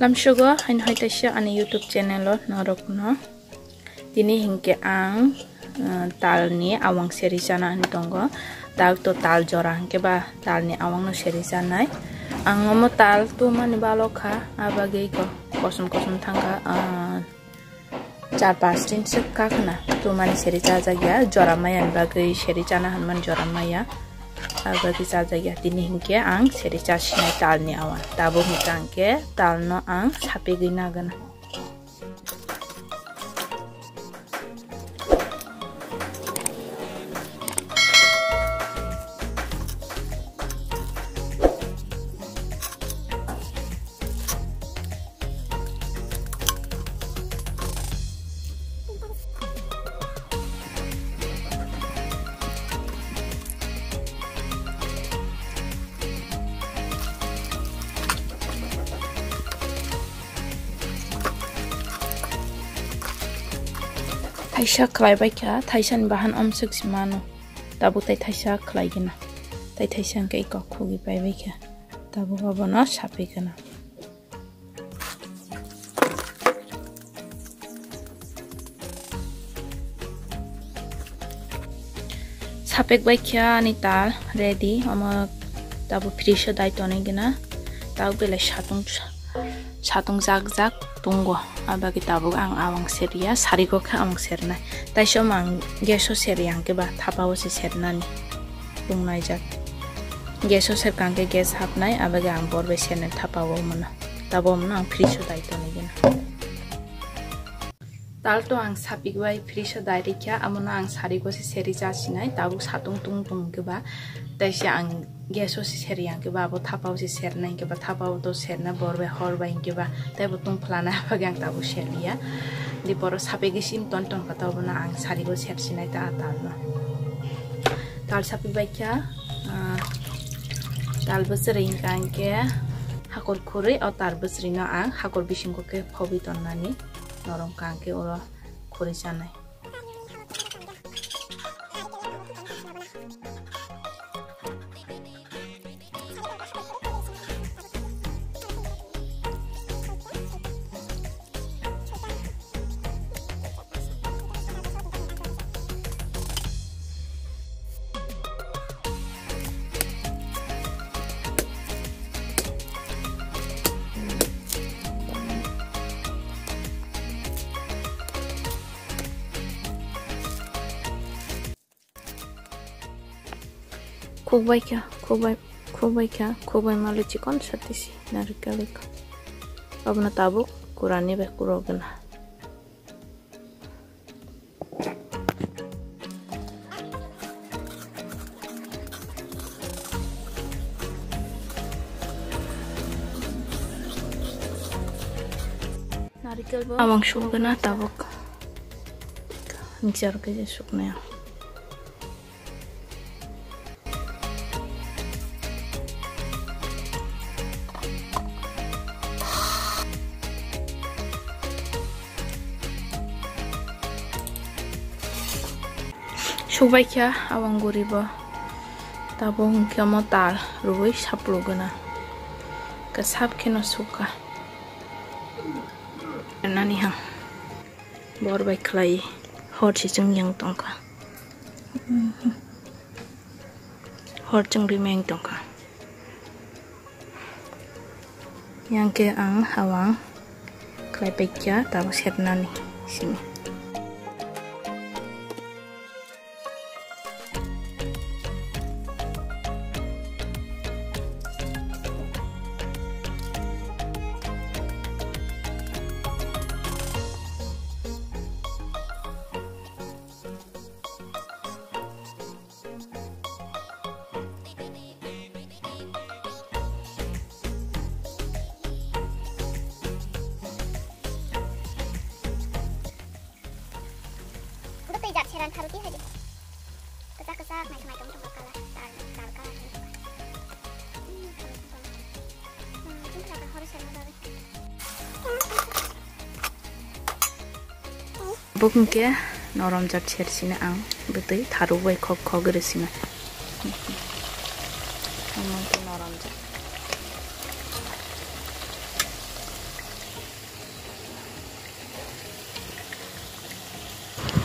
Lamsugo hain haitaisya ani YouTube channel lo norokno. Dini hingke ang tal ni awang seri jana ani tongo. Tal to tal jora hingke ba tal ni awang no seri janai. Ang omo tal tu mani balokha abage ko kosum thangka 4-5 दिन से काखना तो माने सेरी चाजा गया जरा माया बागै सेरी जाना हनमान जरा माया बागै चाजा गया दिनै हिंके आं सेरी चासिनाय तालनि आवा दाबो हिंके तालनो आं सापे गैनागोन Taisha khlaibai kya Taisan bahan omsuk simano tabu taisa khlaigena Taisan ke ko khogi paibai kya tabu babana sapegena sapek bai kya ani tal ready ama tabu fridge dai tonai gena tabu bela satung jak tunggu abagi tabu ang awang seria sarigo ka awang serna taisho mang geso seri yang ke ba thapao se serna ni bungnai jak geso ser kangke ges hapnai abagi ang borbe serna thapao mana tabo mana ang fridge dai to ni gena tal to ang sapik bai fridge dai rikya amona ang sarigo se seri jasinai tabu satung tung ke ba taisha ang geso si seri yang ke ba bo thapao si serna ke ba thapao to serna borbe horba ke ba tai bo tung plana bagang tabu seria di poro sape gisim ton kata bona ang sari go ser sinai ta atal tal sape baikya tal besring kan ke hakor khore o tar besrina ang hakor bising ko ke phobi ton nani norom kan ke ora khore janai Kubai malu cikon satisi narikaliko abna tabuk kurani be kurogena awang sugena tabuk ngijar ke sukna Subaikya awang guriba tabong kemo tal ruwi saplugena kasap keno suka nani ha borbai khlai hor chi chung yang tongka hor chung rimeng tongka yang ke ang awang khlai pekya tabong set nani sini Heran haruti haji kesak naik kalah bukun ke norom jak chersina ang betul tharu bai khog resina norom jak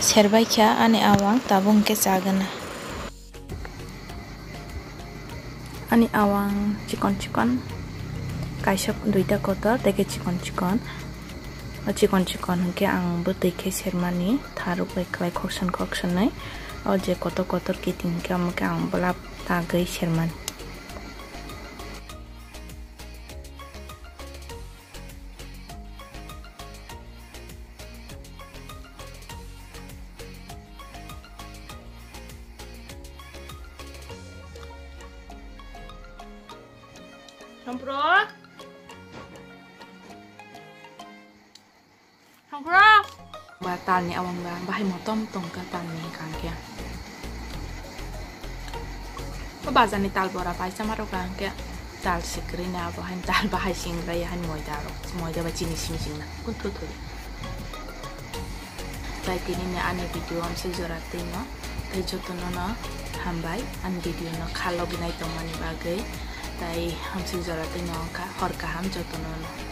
serbai kya ani awang tabung ke chagana ani awang chikon kaisa duita kotor teke chikon ke ang bo teke sermani tharuk bai klai khoksan nai o je kotor kiting ke amke ang bolap tagai serman batal ni awang bang bahai motom tong ka tan ni kan kya ko bazani tal bora pai samaro kan kya tal sikri na bahai tal bahai singra ya han moida ba chini sing na kun thu tai tini ne ane video am se jorate no tai jotono no hambai an video no khalo ginai tong mani bagai tai ham se jorate no ka hor ka ham jotono no